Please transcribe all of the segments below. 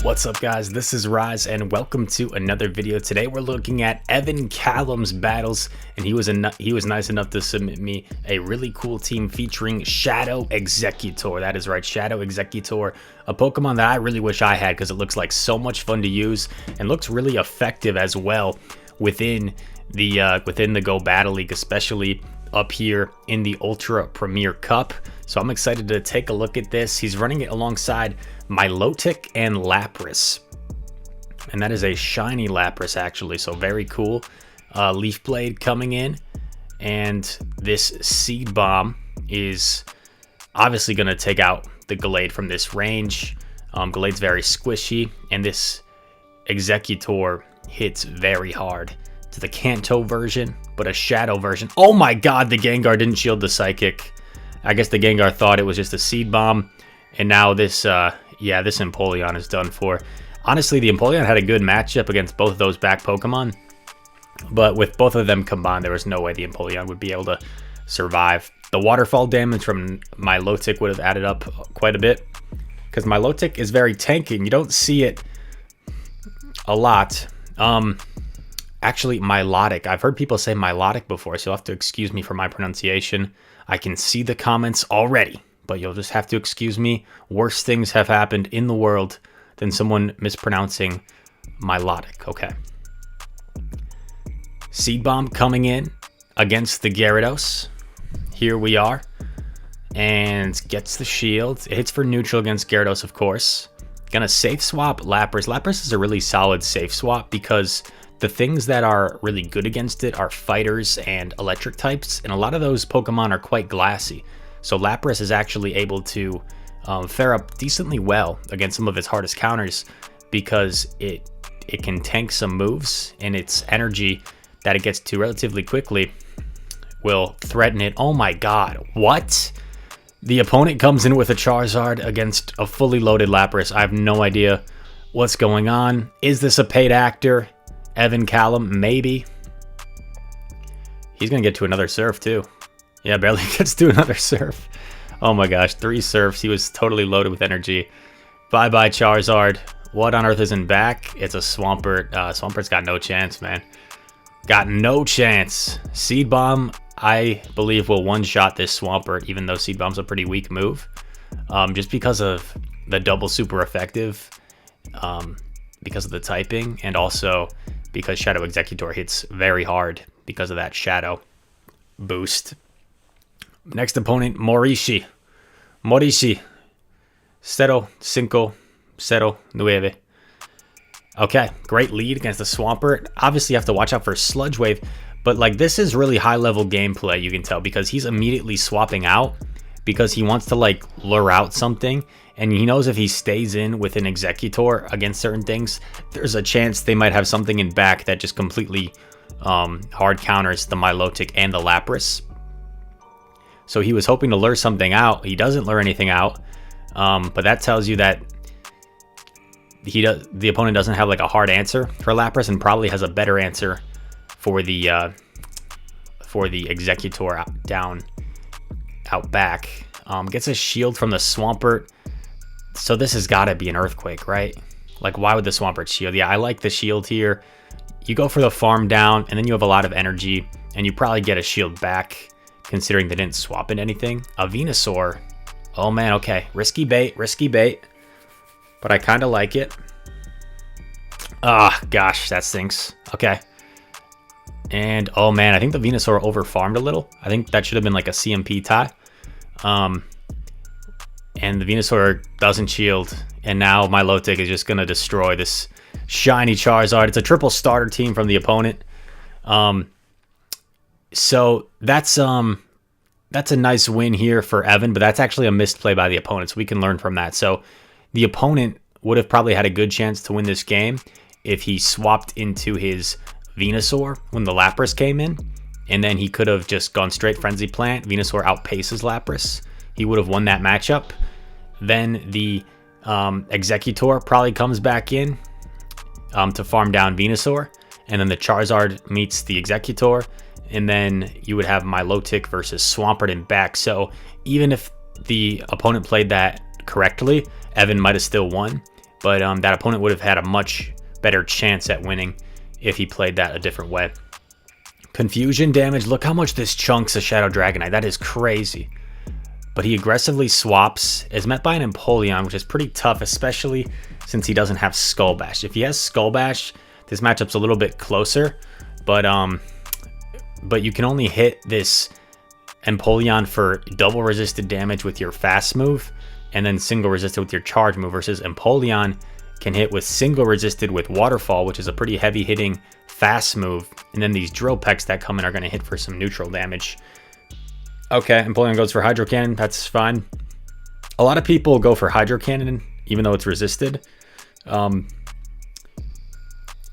What's up, guys? This is Rise and welcome to another video. Today we're looking at Evan Callum's battles, and he was nice enough to submit me a really cool team featuring Shadow Exeggutor. That is right, Shadow Exeggutor, a Pokemon that I really wish I had because it looks like so much fun to use and looks really effective as well within the Go Battle League, especially up here in the Ultra Premier Cup. So I'm excited to take a look at this. He's running it alongside Milotic and Lapras, and that is a shiny Lapras actually, so very cool. Leaf Blade coming in, and this Seed Bomb is obviously going to take out the Gallade from this range. Gallade's very squishy, and this Exeggutor hits very hard. To the Kanto version, but a Shadow version. Oh my god, the Gengar didn't shield the Psychic. I guess the Gengar thought it was just a Seed Bomb, and now this, this Empoleon is done for. Honestly, the Empoleon had a good matchup against both of those back Pokemon, but with both of them combined, there was no way the Empoleon would be able to survive. The waterfall damage from Milotic would have added up quite a bit, because Milotic is very tanky, and you don't see it a lot. Actually, Milotic. I've heard people say Milotic before, so you'll have to excuse me for my pronunciation. I can see the comments already, but you'll just have to excuse me. Worse things have happened in the world than someone mispronouncing Milotic. Okay. Seed Bomb coming in against the Gyarados. Here we are. And gets the shield. It hits for neutral against Gyarados, of course. Gonna safe swap Lapras. Lapras is a really solid safe swap because the things that are really good against it are fighters and electric types, and a lot of those Pokemon are quite glassy. So Lapras is actually able to fare up decently well against some of its hardest counters because it can tank some moves, and its energy that it gets to relatively quickly will threaten it. Oh my god, what? The opponent comes in with a Charizard against a fully loaded Lapras. I have no idea what's going on. Is this a paid actor? Evan Callum, maybe. He's going to get to another surf, too. Yeah, barely gets to another surf. Oh my gosh, 3 surfs. He was totally loaded with energy. Bye-bye, Charizard. What on earth isn't back? It's a Swampert. Swampert's got no chance, man. Got no chance. Seed Bomb, I believe, will one-shot this Swampert, even though Seed Bomb's a pretty weak move. Just because of the double super effective. Because of the typing, and also because Shadow Exeggutor hits very hard because of that Shadow boost. Next opponent, Morishi. 0-5-0-9. Okay, great lead against the Swampert. Obviously, you have to watch out for Sludge Wave, but like this is really high-level gameplay, you can tell, because he's immediately swapping out because he wants to like lure out something. And he knows if he stays in with an Exeggutor against certain things, there's a chance they might have something in back that just completely hard counters the Milotic and the Lapras. So he was hoping to lure something out. He doesn't lure anything out, but that tells you that the opponent doesn't have like a hard answer for Lapras, and probably has a better answer for the Exeggutor out back. Gets a shield from the Swampert. So this has got to be an Earthquake, right? Like, why would the Swampert shield? Yeah, I like the shield here. You go for the farm down, and then you have a lot of energy, and you probably get a shield back, considering they didn't swap into anything. A Venusaur. Oh, man, okay. Risky bait, but I kind of like it. Ah, gosh, that stinks. Okay. And, oh, man, I think the Venusaur over-farmed a little. I think that should have been like a CMP tie. And the Venusaur doesn't shield, and now Milotic is just going to destroy this shiny Charizard. It's a triple starter team from the opponent. So that's a nice win here for Evan, but that's actually a missed play by the opponent, so we can learn from that. So the opponent would have probably had a good chance to win this game if he swapped into his Venusaur when the Lapras came in, and then he could have just gone straight Frenzy Plant. Venusaur outpaces Lapras. He would have won that matchup. Then the Exeggutor probably comes back in to farm down Venusaur. And then the Charizard meets the Exeggutor. And then you would have Milotic versus Swampert in back. So even if the opponent played that correctly, Evan might have still won. but that opponent would have had a much better chance at winning if he played that a different way. Confusion damage. Look how much this chunks a Shadow Dragonite. That is crazy. But he aggressively swaps. Is met by an Empoleon, which is pretty tough, especially since he doesn't have Skull Bash. If he has Skull Bash, this matchup's a little bit closer. But you can only hit this Empoleon for double resisted damage with your fast move, and then single resisted with your charge move, versus Empoleon can hit with single resisted with Waterfall, which is a pretty heavy hitting fast move, and then these Drill Pecks that come in are going to hit for some neutral damage. Okay, Empoleon goes for Hydro Cannon. That's fine. A lot of people go for Hydro Cannon even though it's resisted.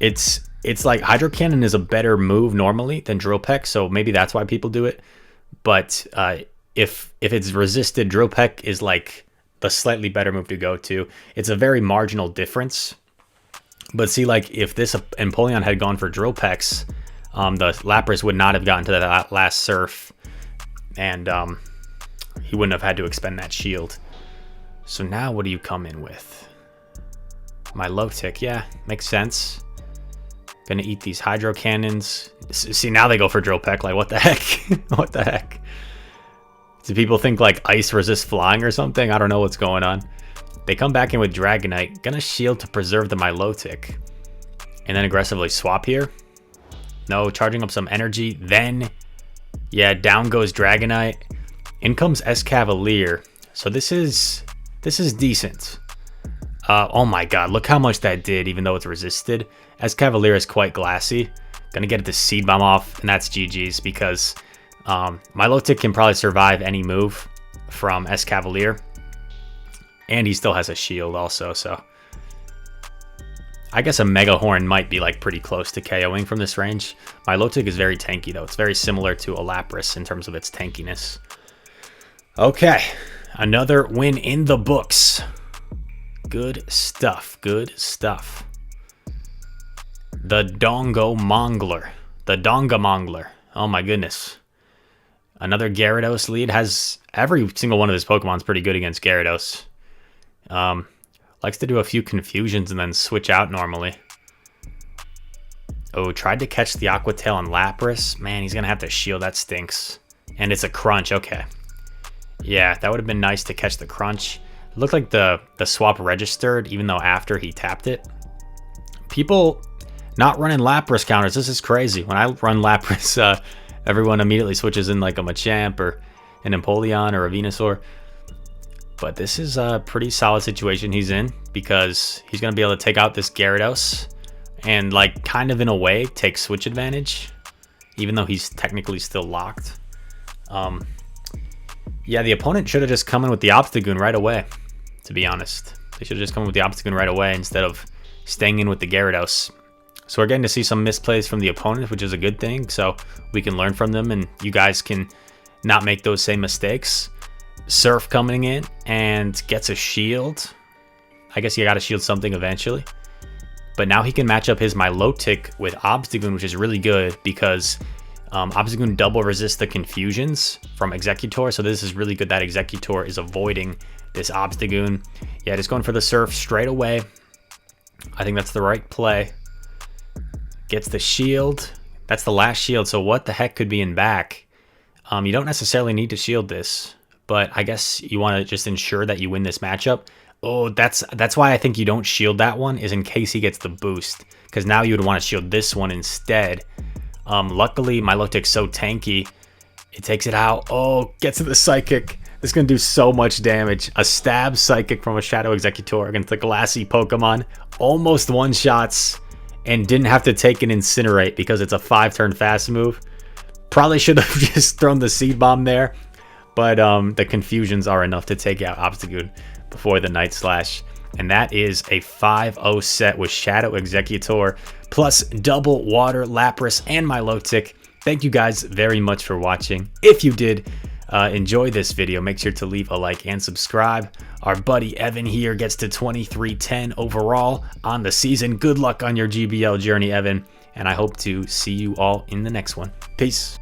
It's like Hydro Cannon is a better move normally than Drill Peck, so maybe that's why people do it. But if it's resisted, Drill Peck is like the slightly better move to go to. It's a very marginal difference. But see, like, if this Empoleon had gone for Drill Pecks, the Lapras would not have gotten to that last Surf, and he wouldn't have had to expend that shield. So now what do you come in with? Milotic, yeah, makes sense. Gonna eat these Hydro Cannons. See, now they go for Drill Peck. Like, what the heck? What the heck? Do people think, like, Ice resists flying or something? I don't know what's going on. They come back in with Dragonite. Gonna shield to preserve the Milotic. And then aggressively swap here. No, charging up some energy. Then, yeah, down goes Dragonite. In comes Escavalier. So this is decent. Oh my god, look how much that did, even though it's resisted. Escavalier is quite glassy. Gonna get the Seed Bomb off, and that's GG's, because Milotic can probably survive any move from Escavalier. And he still has a shield also, so I guess a Mega Horn might be like pretty close to KOing from this range. Milotic is very tanky though. It's very similar to a Lapras in terms of its tankiness. Okay, another win in the books. Good stuff, good stuff. The Dongamongler. The Dongamongler. Oh my goodness. Another Gyarados lead. Has every single one of his Pokemon's pretty good against Gyarados. Likes to do a few confusions and then switch out normally. Oh, tried to catch the Aqua Tail on Lapras. Man, he's gonna have to shield. That stinks. And it's a Crunch. Okay. Yeah, that would have been nice to catch the Crunch. It looked like the swap registered, even though after he tapped it. People not running Lapras counters. This is crazy. When I run Lapras, everyone immediately switches in like a Machamp or an Empoleon or a Venusaur. But this is a pretty solid situation he's in, because he's going to be able to take out this Gyarados and, like, kind of in a way take switch advantage, even though he's technically still locked. Yeah, the opponent should have just come in with the Obstagoon right away, to be honest. They should have just come in with the Obstagoon right away instead of staying in with the Gyarados. So we're getting to see some misplays from the opponent, which is a good thing, so we can learn from them and you guys can not make those same mistakes. Surf coming in and gets a shield. I guess you got to shield something eventually. But now he can match up his Milotic with Obstagoon, which is really good because Obstagoon double resists the confusions from Exeggutor. So this is really good that Exeggutor is avoiding this Obstagoon. Yeah, just going for the Surf straight away. I think that's the right play. Gets the shield. That's the last shield. So what the heck could be in back? You don't necessarily need to shield this, but I guess you want to just ensure that you win this matchup. Oh, that's why I think you don't shield that one, is in case he gets the boost, because now you would want to shield this one instead. Luckily, Milotic's so tanky, it takes it out. Oh, gets to the Psychic. This is going to do so much damage. A stab Psychic from a Shadow Exeggutor against the glassy Pokemon. Almost one-shots and didn't have to take an Incinerate because it's a 5-turn fast move. Probably should have just thrown the Seed Bomb there. But the confusions are enough to take out Obstagoon before the Night Slash. And that is a 5-0 set with Shadow Exeggutor plus double Water, Lapras, and Milotic. Thank you guys very much for watching. If you did enjoy this video, make sure to leave a like and subscribe. Our buddy Evan here gets to 23-10 overall on the season. Good luck on your GBL journey, Evan. And I hope to see you all in the next one. Peace.